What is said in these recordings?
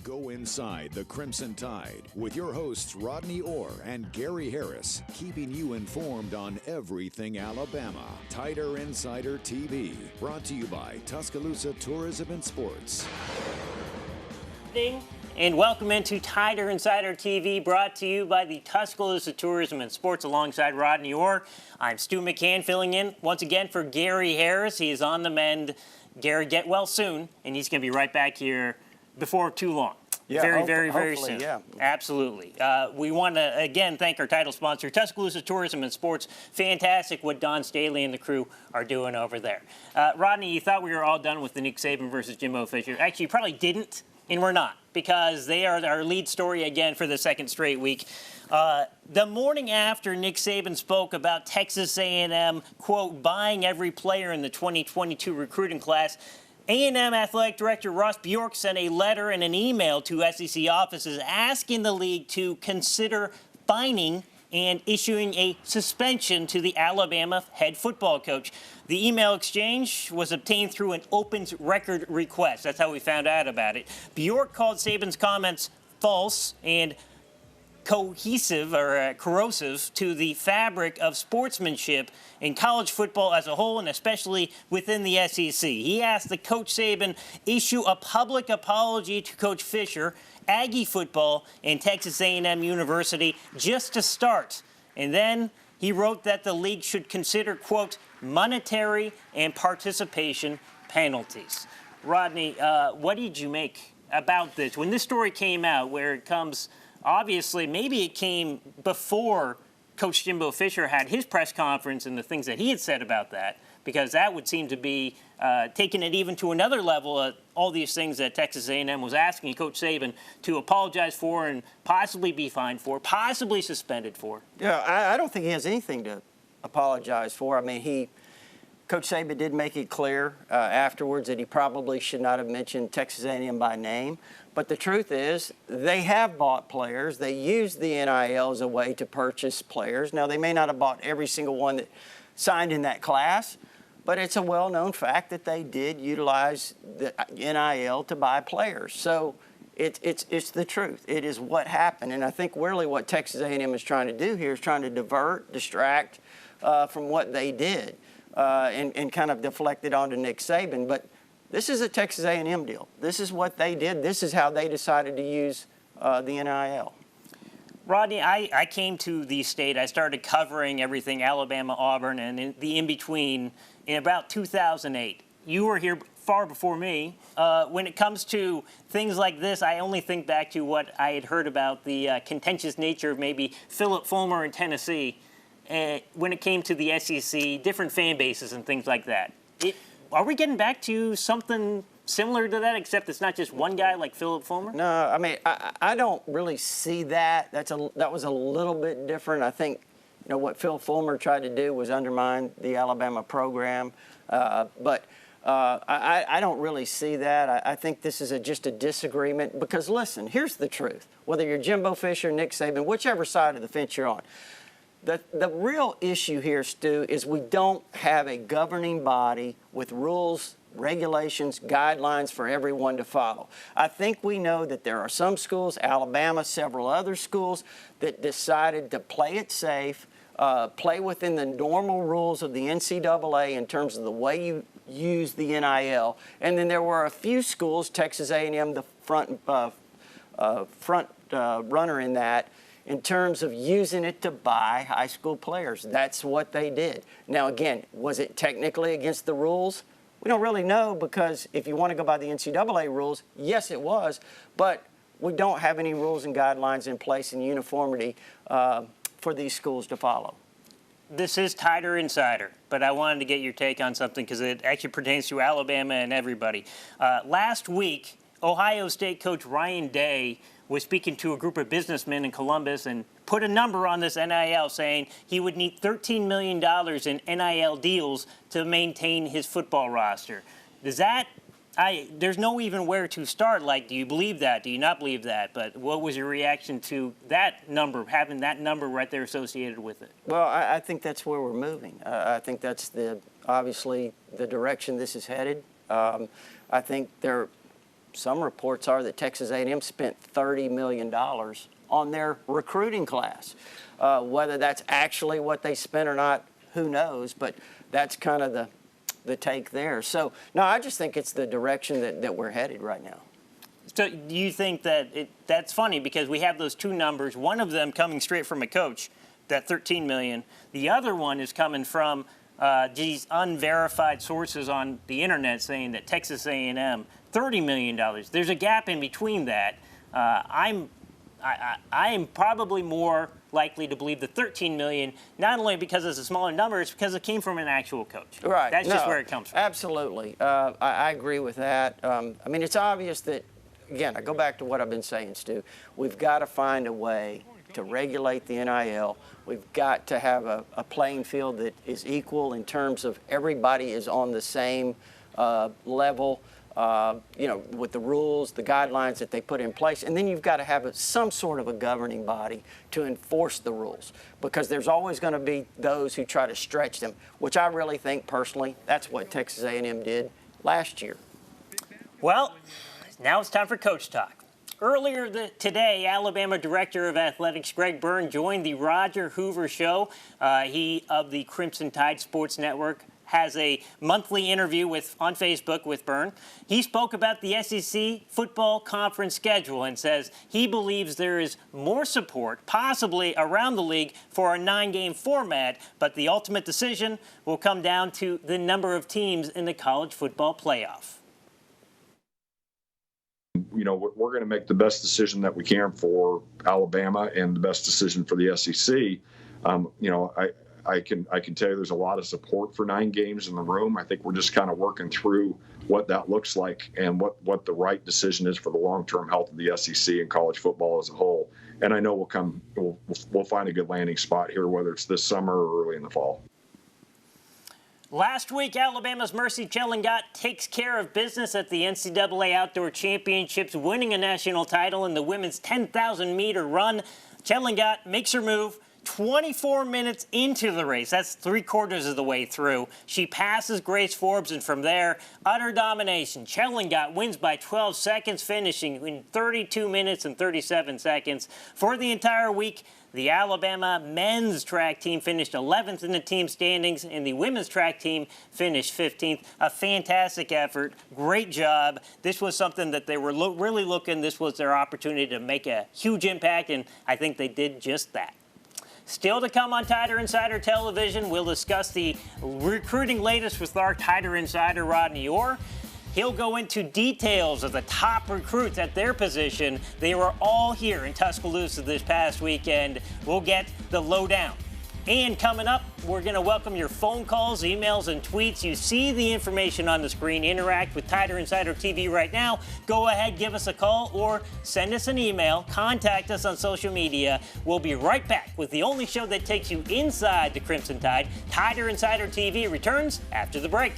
Go inside the Crimson Tide with your hosts Rodney Orr and Gary Harris, keeping you informed on everything Alabama. Tider Insider TV, brought to you by Tuscaloosa Tourism and Sports. And welcome into Tider Insider TV, brought to you by the Tuscaloosa Tourism and Sports alongside Rodney Orr. I'm Stu McCann filling in once again for Gary Harris. He is on the mend. Gary, get well soon, and he's going to be right back here before too long. Yeah, very soon. Yeah. Absolutely. We want to, again, thank our title sponsor, Tuscaloosa Tourism and Sports. Fantastic what Don Staley and the crew are doing over there. Rodney, you thought we were all done with the Nick Saban versus Jimbo Fisher. Actually, you probably didn't, and we're not, because they are our lead story again for the second straight week. The morning after Nick Saban spoke about Texas A&M, quote, buying every player in the 2022 recruiting class, A&M Athletic Director Ross Bjork sent a letter and an email to SEC offices asking the league to consider fining and issuing a suspension to the Alabama head football coach. The email exchange was obtained through an opens record request. That's how we found out about it. Bjork called Saban's comments false and corrosive to the fabric of sportsmanship in college football as a whole, and especially within the SEC. He asked that Coach Saban issue a public apology to Coach Fisher, Aggie football, and Texas A&M University just to start. And then he wrote that the league should consider, quote, monetary and participation penalties. Rodney, what did you make about this? When this story came out, where it comes, obviously, maybe it came before Coach Jimbo Fisher had his press conference and the things that he had said about that, because that would seem to be taking it even to another level, all these things that Texas A&M was asking Coach Saban to apologize for and possibly be fined for, possibly suspended for. Yeah, I don't think he has anything to apologize for. I mean, Coach Saban did make it clear afterwards that he probably should not have mentioned Texas A&M by name. But the truth is, they have bought players. They use the NIL as a way to purchase players. Now, they may not have bought every single one that signed in that class, but it's a well-known fact that they did utilize the NIL to buy players. So it's the truth. It is what happened. And I think really what Texas A&M is trying to do here is trying to distract from what they did and kind of deflect it onto Nick Saban. But this is a Texas A&M deal. This is what they did. This is how they decided to use the NIL. Rodney, I came to the state. I started covering everything Alabama, Auburn, and the in-between in about 2008. You were here far before me. When it comes to things like this, I only think back to what I had heard about the contentious nature of maybe Philip Fulmer in Tennessee when it came to the SEC, different fan bases and things like that. Are we getting back to something similar to that, except it's not just one guy like Philip Fulmer? No, I mean, I don't really see that. That was a little bit different. I think, what Phil Fulmer tried to do was undermine the Alabama program. But I don't really see that. I think this is just a disagreement because, listen, here's the truth. Whether you're Jimbo Fisher, Nick Saban, whichever side of the fence you're on, the real issue here, Stu, is we don't have a governing body with rules, regulations, guidelines for everyone to follow. I think we know that there are some schools, Alabama, several other schools, that decided to play it safe, play within the normal rules of the NCAA in terms of the way you use the NIL. And then there were a few schools, Texas A&M, the front runner in that, in terms of using it to buy high school players. That's what they did. Now, again, was it technically against the rules? We don't really know, because if you want to go by the NCAA rules, yes, it was, but we don't have any rules and guidelines in place in uniformity for these schools to follow. This is Tider Insider, but I wanted to get your take on something because it actually pertains to Alabama and everybody. Last week, Ohio State coach Ryan Day was speaking to a group of businessmen in Columbus and put a number on this NIL, saying he would need $13 million in NIL deals to maintain his football roster. There's no even where to start. Like, do you believe that? Do you not believe that? But what was your reaction to that number, having that number right there associated with it? Well, I think that's where we're moving. I think that's obviously the direction this is headed. I think some reports are that Texas A&M spent $30 million on their recruiting class. Whether that's actually what they spent or not, who knows? But that's kind of the take there. So, no, I just think it's the direction that we're headed right now. So do you think that that's funny because we have those two numbers, one of them coming straight from a coach, that $13 million. The other one is coming from these unverified sources on the internet saying that Texas A&M, $30 million. There's a gap in between that. I am probably more likely to believe the $13 million, not only because it's a smaller number, it's because it came from an actual coach. Right. That's just where it comes from. Absolutely. I agree with that. I mean, it's obvious that, again, I go back to what I've been saying, Stu. We've got to find a way to regulate the NIL. We've got to have a playing field that is equal in terms of everybody is on the same level, with the rules, the guidelines that they put in place. And then you've got to have some sort of a governing body to enforce the rules, because there's always going to be those who try to stretch them, which I really think personally that's what Texas A&M did last year. Well, now it's time for Coach Talk. Earlier today, Alabama Director of Athletics Greg Byrne joined the Roger Hoover Show. He of the Crimson Tide Sports Network has a monthly interview on Facebook with Byrne. He spoke about the SEC football conference schedule and says he believes there is more support, possibly around the league, for a 9-game format, but the ultimate decision will come down to the number of teams in the college football playoff. We're going to make the best decision that we can for Alabama and the best decision for the SEC. I can tell you there's a lot of support for 9 games in the room. I think we're just kind of working through what that looks like and what the right decision is for the long-term health of the SEC and college football as a whole. And I know we'll find a good landing spot here, whether it's this summer or early in the fall. Last week, Alabama's Mercy Chelangat takes care of business at the NCAA Outdoor Championships, winning a national title in the women's 10,000-meter run. Chelangat makes her move 24 minutes into the race. That's 3/4 of the way through. She passes Grace Forbes, and from there, utter domination. Chelangat wins by 12 seconds, finishing in 32 minutes and 37 seconds. For the entire week, the Alabama men's track team finished 11th in the team standings, and the women's track team finished 15th. A fantastic effort. Great job. This was something that they were really looking. This was their opportunity to make a huge impact, and I think they did just that. Still to come on Tider Insider Television, we'll discuss the recruiting latest with our Tider Insider, Rodney Orr. He'll go into details of the top recruits at their position. They were all here in Tuscaloosa this past weekend. We'll get the lowdown. And coming up, we're going to welcome your phone calls, emails, and tweets. You see the information on the screen. Interact with Tider Insider TV right now. Go ahead, give us a call, or send us an email. Contact us on social media. We'll be right back with the only show that takes you inside the Crimson Tide. Tider Insider TV returns after the break.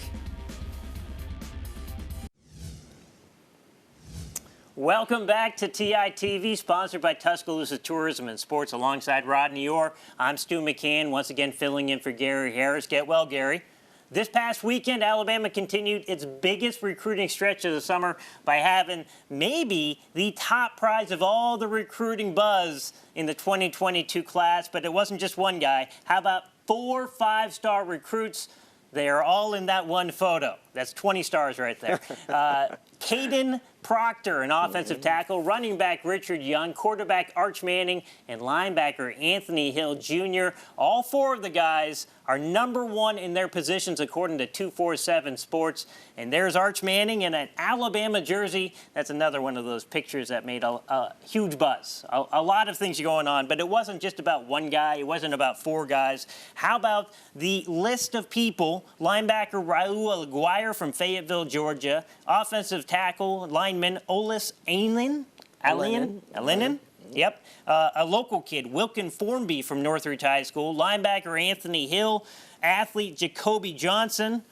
Welcome back to TITV, sponsored by Tuscaloosa Tourism and Sports, alongside Rodney Orr. I'm Stu McCann, once again filling in for Gary Harris. Get well, Gary. This past weekend, Alabama continued its biggest recruiting stretch of the summer by having maybe the top prize of all the recruiting buzz in the 2022 class, but it wasn't just one guy. How about 4 5-star recruits? They are all in that one photo. That's 20 stars right there. Caden Proctor, an offensive tackle, running back Richard Young, quarterback Arch Manning, and linebacker Anthony Hill Jr. All 4 of the guys are #1 in their positions according to 247 Sports. And there's Arch Manning in an Alabama jersey. That's another one of those pictures that made a huge buzz. A lot of things going on, but it wasn't just about one guy. It wasn't about 4 guys. How about the list of people? Linebacker Raul Aguirre from Fayetteville, Georgia. Offensive tackle, lineman Olis Alinen. Yep. A local kid, Wilkin Formby from Northridge High School. Linebacker Anthony Hill. Athlete Jacoby Johnson.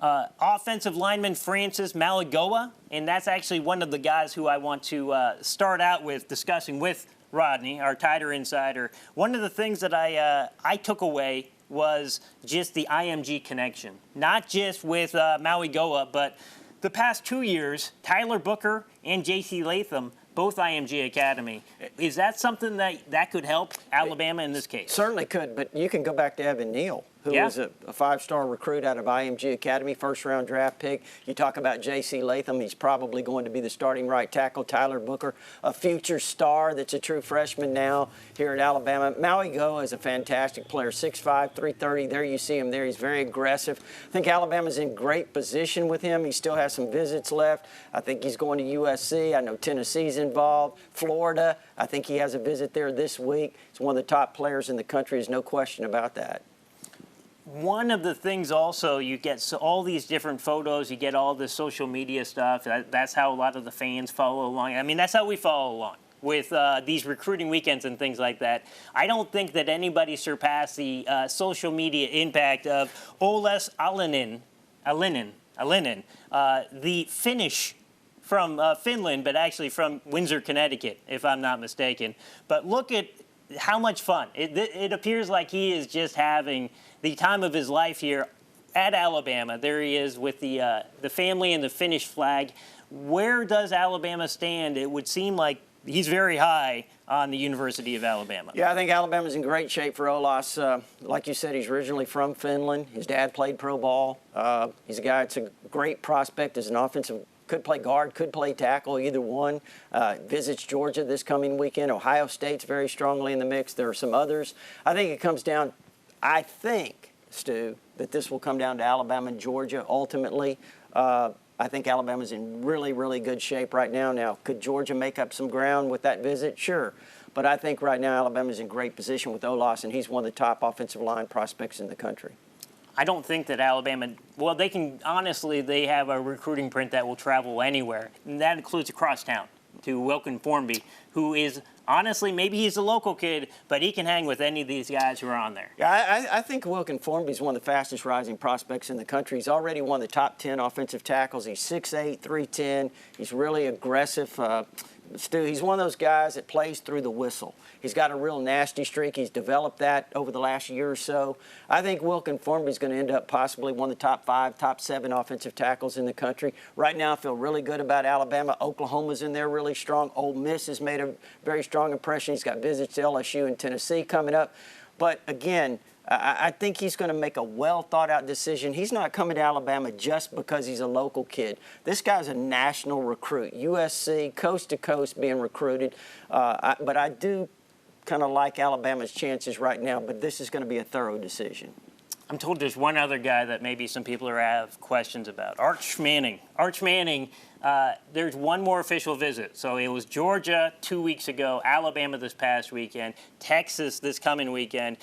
Offensive lineman Francis Malagoa. And that's actually one of the guys who I want to start out with discussing with Rodney, our Tider Insider. One of the things that I took away was just the IMG connection. Not just with Malagoa, but the past 2 years, Tyler Booker and J.C. Latham, both IMG Academy. Is that something that could help Alabama in this case? Certainly could, but you can go back to Evan Neal, who was a five-star recruit out of IMG Academy, first-round draft pick. You talk about J.C. Latham, he's probably going to be the starting right tackle. Tyler Booker, a future star that's a true freshman now here at Alabama. Maui Goa is a fantastic player, 6'5", 330. There you see him there. He's very aggressive. I think Alabama's in great position with him. He still has some visits left. I think he's going to USC. I know Tennessee's involved. Florida, I think he has a visit there this week. He's one of the top players in the country. There's no question about that. One of the things also, you get all these different photos, you get all this social media stuff. That's how a lot of the fans follow along. I mean, that's how we follow along with these recruiting weekends and things like that. I don't think that anybody surpassed the social media impact of Oles Alinen, the Finnish from Finland, but actually from Windsor, Connecticut, if I'm not mistaken. But look at how much fun. It appears like he is just having the time of his life here at Alabama. There he is with the family and the Finnish flag. Where does Alabama stand? It would seem like he's very high on the University of Alabama. Yeah, I think Alabama's in great shape for Olas. Like you said, he's originally from Finland. His dad played pro ball. He's a guy that's a great prospect as an offensive. Could play guard, could play tackle, either one. Visits Georgia this coming weekend. Ohio State's very strongly in the mix. There are some others. I think it comes down, I think, Stu, that this will come down to Alabama and Georgia ultimately. I think Alabama's in really, really good shape right now. Now, could Georgia make up some ground with that visit? Sure. But I think right now Alabama's in great position with Olas, and he's one of the top offensive line prospects in the country. I don't think that Alabama, well, they can, honestly, they have a recruiting print that will travel anywhere. And that includes across town to Wilkin Formby, who is, honestly, maybe he's a local kid, but he can hang with any of these guys who are on there. Yeah, I think Wilkin Formby is one of the fastest rising prospects in the country. He's already one of the top 10 offensive tackles. He's 6'8", 310. He's really aggressive. Stu, he's one of those guys that plays through the whistle. He's got a real nasty streak. He's developed that over the last year or so. I think Wilkin Formby is going to end up possibly one of the top 5, top 7 offensive tackles in the country. Right now, I feel really good about Alabama. Oklahoma's in there really strong. Ole Miss has made a very strong impression. He's got visits to LSU and Tennessee coming up. But again, I think he's going to make a well-thought-out decision. He's not coming to Alabama just because he's a local kid. This guy's a national recruit, USC, coast to coast being recruited. But I do kind of like Alabama's chances right now, but this is going to be a thorough decision. I'm told there's one other guy that maybe some people have questions about. Arch Manning. Arch Manning, there's one more official visit. So it was Georgia 2 weeks ago, Alabama this past weekend, Texas this coming weekend.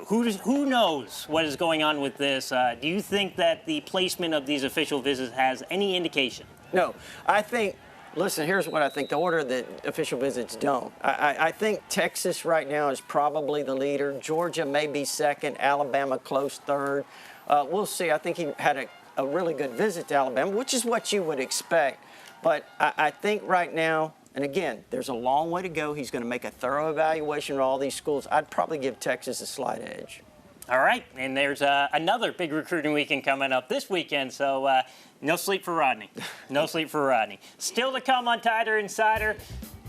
Who knows what is going on with this? Do you think that the placement of these official visits has any indication? No, I think, listen, here's what I think. The order that official visits don't. I think Texas right now is probably the leader. Georgia may be second. Alabama close third. We'll see. I think he had a really good visit to Alabama, which is what you would expect. But I think right now, and again, there's a long way to go. He's going to make a thorough evaluation of all these schools. I'd probably give Texas a slight edge. All right, and there's another big recruiting weekend coming up this weekend, so no sleep for Rodney. No sleep for Rodney. Still to come on Tider Insider,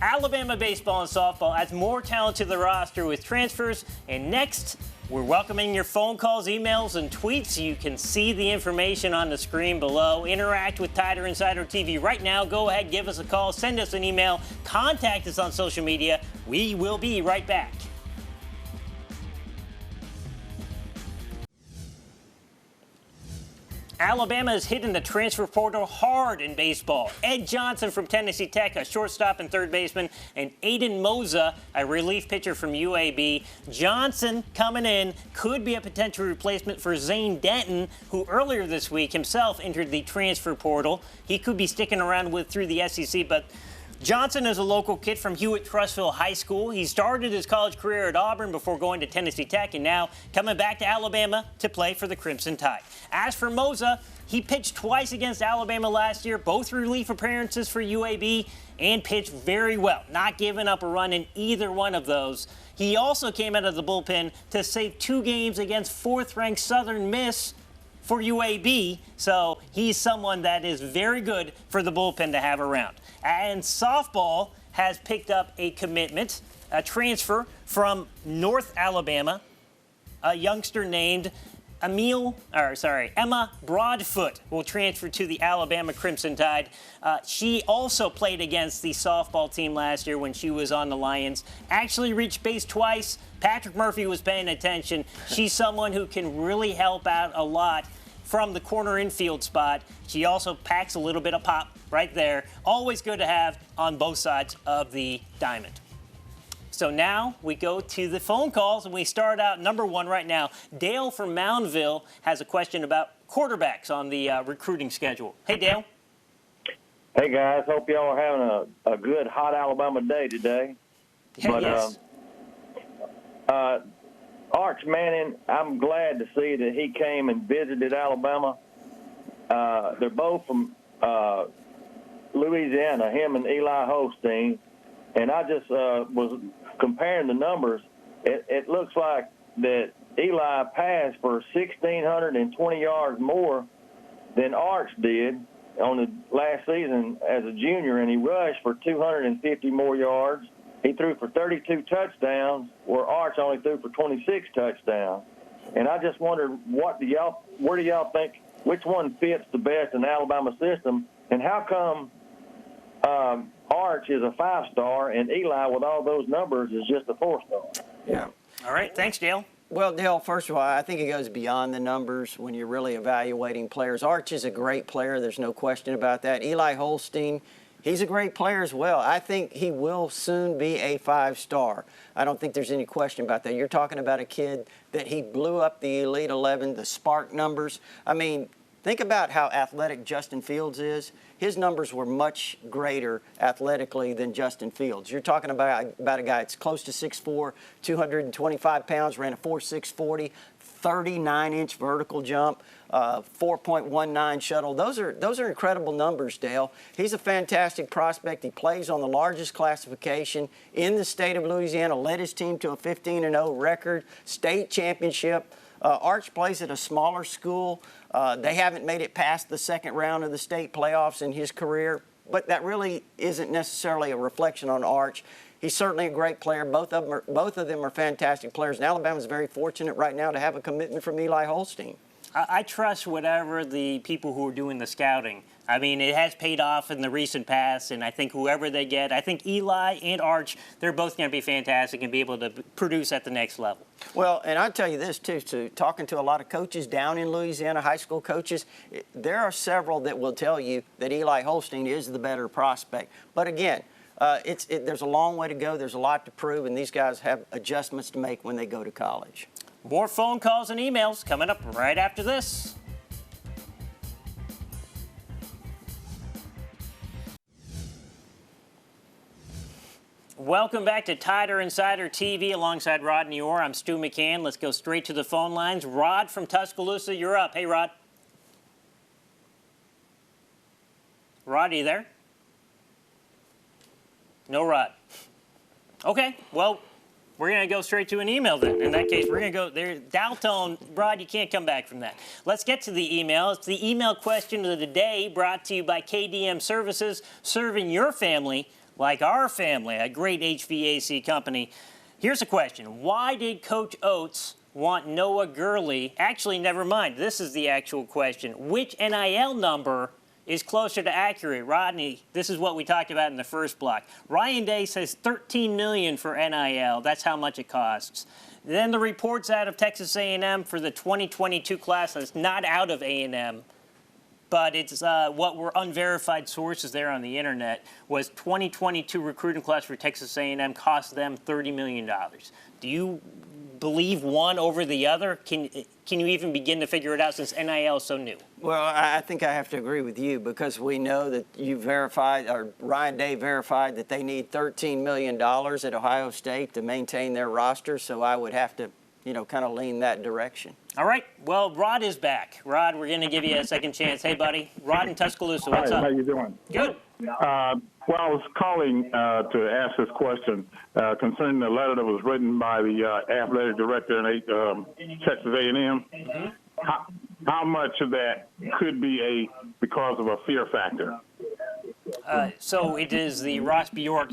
Alabama baseball and softball adds more talent to the roster with transfers, and next, we're welcoming your phone calls, emails, and tweets. You can see the information on the screen below. Interact with Tider Insider TV right now. Go ahead, give us a call, send us an email, contact us on social media. We will be right back. Alabama is hitting the transfer portal hard in baseball. Ed Johnson from Tennessee Tech, a shortstop and third baseman, and Aiden Moza, a relief pitcher from UAB. Johnson coming in could be a potential replacement for Zane Denton, who earlier this week himself entered the transfer portal. He could be sticking around through the SEC, but Johnson is a local kid from Hewitt-Trussville High School. He started his college career at Auburn before going to Tennessee Tech and now coming back to Alabama to play for the Crimson Tide. As for Moza, he pitched twice against Alabama last year, both relief appearances for UAB, and pitched very well, not giving up a run in either one of those. He also came out of the bullpen to save 2 games against 4th-ranked Southern Miss for UAB, so he's someone that is very good for the bullpen to have around. And softball has picked up a commitment, a transfer from North Alabama, a youngster named Emma Broadfoot will transfer to the Alabama Crimson Tide. She also played against the softball team last year when she was on the Lions. Actually reached base twice. Patrick Murphy was paying attention. She's someone who can really help out a lot from the corner infield spot. She also packs a little bit of pop right there. Always good to have on both sides of the diamond. So now we go to the phone calls, and we start out number one right now. Dale from Moundville has a question about quarterbacks on the recruiting schedule. Hey, Dale. Hey, guys. Hope y'all are having a good, hot Alabama day today. Yeah, yes. Arch Manning, I'm glad to see that he came and visited Alabama. They're both from Louisiana, him and Eli Holstein. And I just was comparing the numbers. It looks like that Eli passed for 1,620 yards more than Arch did on the last season as a junior, and he rushed for 250 more yards. He threw for 32 touchdowns, where Arch only threw for 26 touchdowns. And I just wondered, where do y'all think, which one fits the best in the Alabama system, and how come Arch is a 5-star and Eli, with all those numbers, is just a 4-star? Yeah. All right. Thanks, Dale. Well, Dale, first of all, I think it goes beyond the numbers when you're really evaluating players. Arch is a great player. There's no question about that. Eli Holstein, he's a great player as well. I think he will soon be a 5-star. I don't think there's any question about that. You're talking about a kid that he blew up the Elite 11, the spark numbers. I mean, think about how athletic Justin Fields is. His numbers were much greater athletically than Justin Fields. You're talking about a guy that's close to 6'4", 225 pounds, ran a 4.6 40, 39-inch vertical jump, 4.19 shuttle. Those are incredible numbers, Dale. He's a fantastic prospect. He plays on the largest classification in the state of Louisiana, led his team to a 15-0 record, state championship. Arch plays at a smaller school. They haven't made it past the second round of the state playoffs in his career, but that really isn't necessarily a reflection on Arch. He's certainly a great player. Both of them are fantastic players, and Alabama's very fortunate right now to have a commitment from Eli Holstein. I trust whatever the people who are doing the scouting. I mean, it has paid off in the recent past, and I think whoever they get, I think Eli and Arch, they're both going to be fantastic and be able to produce at the next level. Well, and I'll tell you this, too, talking to a lot of coaches down in Louisiana, high school coaches, there are several that will tell you that Eli Holstein is the better prospect. But again, there's a long way to go. There's a lot to prove, and these guys have adjustments to make when they go to college. More phone calls and emails coming up right after this. Welcome back to Tider Insider TV alongside Rodney Orr. I'm Stu McCann. Let's go straight to the phone lines. Rod from Tuscaloosa, you're up. Hey, Rod. Rod, are you there? No Rod. Okay, well, we're going to go straight to an email then. In that case, we're going to go there. Dial tone, Rod, you can't come back from that. Let's get to the email. It's the email question of the day brought to you by KDM Services, serving your family like our family, a great HVAC company. Here's a question. Why did Coach Oates want Noah Gurley? Actually, never mind. This is the actual question. Which NIL number is closer to accurate? Rodney, this is what we talked about in the first block. Ryan Day says $13 million for NIL. That's how much it costs. Then the reports out of Texas A&M for the 2022 class that's not out of A&M, but it's what were unverified sources there on the internet, was 2022 recruiting class for Texas A&M cost them $30 million. Do you believe one over the other? Can you even begin to figure it out since NIL is so new? Well, I think I have to agree with you because we know that you verified, or Ryan Day verified, that they need $13 million at Ohio State to maintain their roster, so I would have to, kind of lean that direction. All right. Well, Rod is back. Rod, we're going to give you a second chance. Hey, buddy. Rod in Tuscaloosa, what's up? How you doing? Good. Well, I was calling to ask this question concerning the letter that was written by the athletic director in Texas A&M. how much of that could be because of a fear factor? So it is the Ross Bjork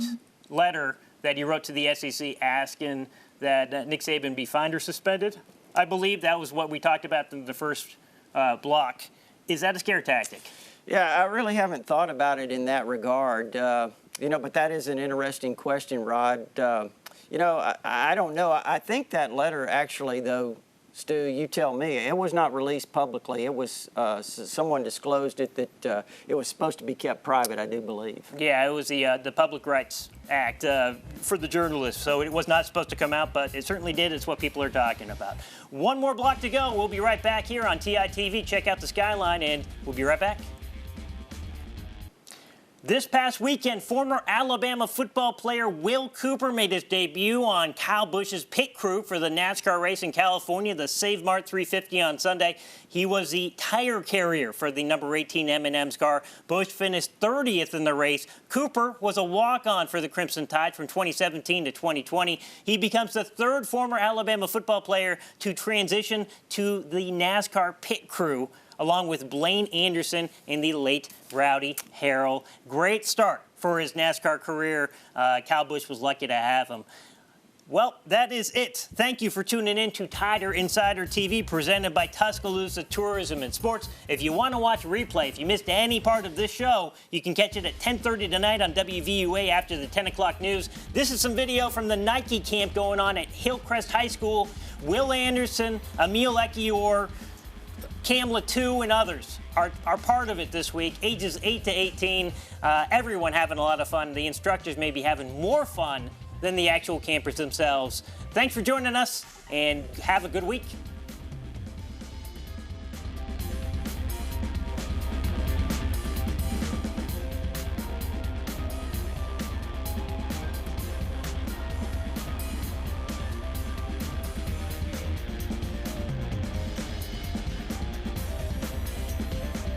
letter that he wrote to the SEC asking that Nick Saban be fined or suspended. I believe that was what we talked about in the first block. Is that a scare tactic? Yeah, I really haven't thought about it in that regard. But that is an interesting question, Rod. I don't know. I think that letter actually, though, Stu, you tell me, it was not released publicly. It was someone disclosed it that it was supposed to be kept private, I do believe. Yeah, it was the Public Rights Act for the journalists, so it was not supposed to come out, but it certainly did. It's what people are talking about. One more block to go. We'll be right back here on TITV. Check out the skyline, and we'll be right back. This past weekend, former Alabama football player Will Cooper made his debut on Kyle Busch's pit crew for the NASCAR race in California, the Save Mart 350 on Sunday. He was the tire carrier for the number 18 M&M's car. Busch finished 30th in the race. Cooper was a walk-on for the Crimson Tide from 2017 to 2020. He becomes the third former Alabama football player to transition to the NASCAR pit crew, along with Blaine Anderson and the late Rowdy Harrell. Great start for his NASCAR career. Kyle Busch was lucky to have him. Well, that is it. Thank you for tuning in to Tider Insider TV, presented by Tuscaloosa Tourism and Sports. If you want to watch a replay, if you missed any part of this show, you can catch it at 10:30 tonight on WVUA after the 10 o'clock news. This is some video from the Nike camp going on at Hillcrest High School. Will Anderson, Emil Ekiyor, Cam Latu, and others are part of it this week, ages 8 to 18. Everyone having a lot of fun. The instructors may be having more fun than the actual campers themselves. Thanks for joining us, and have a good week.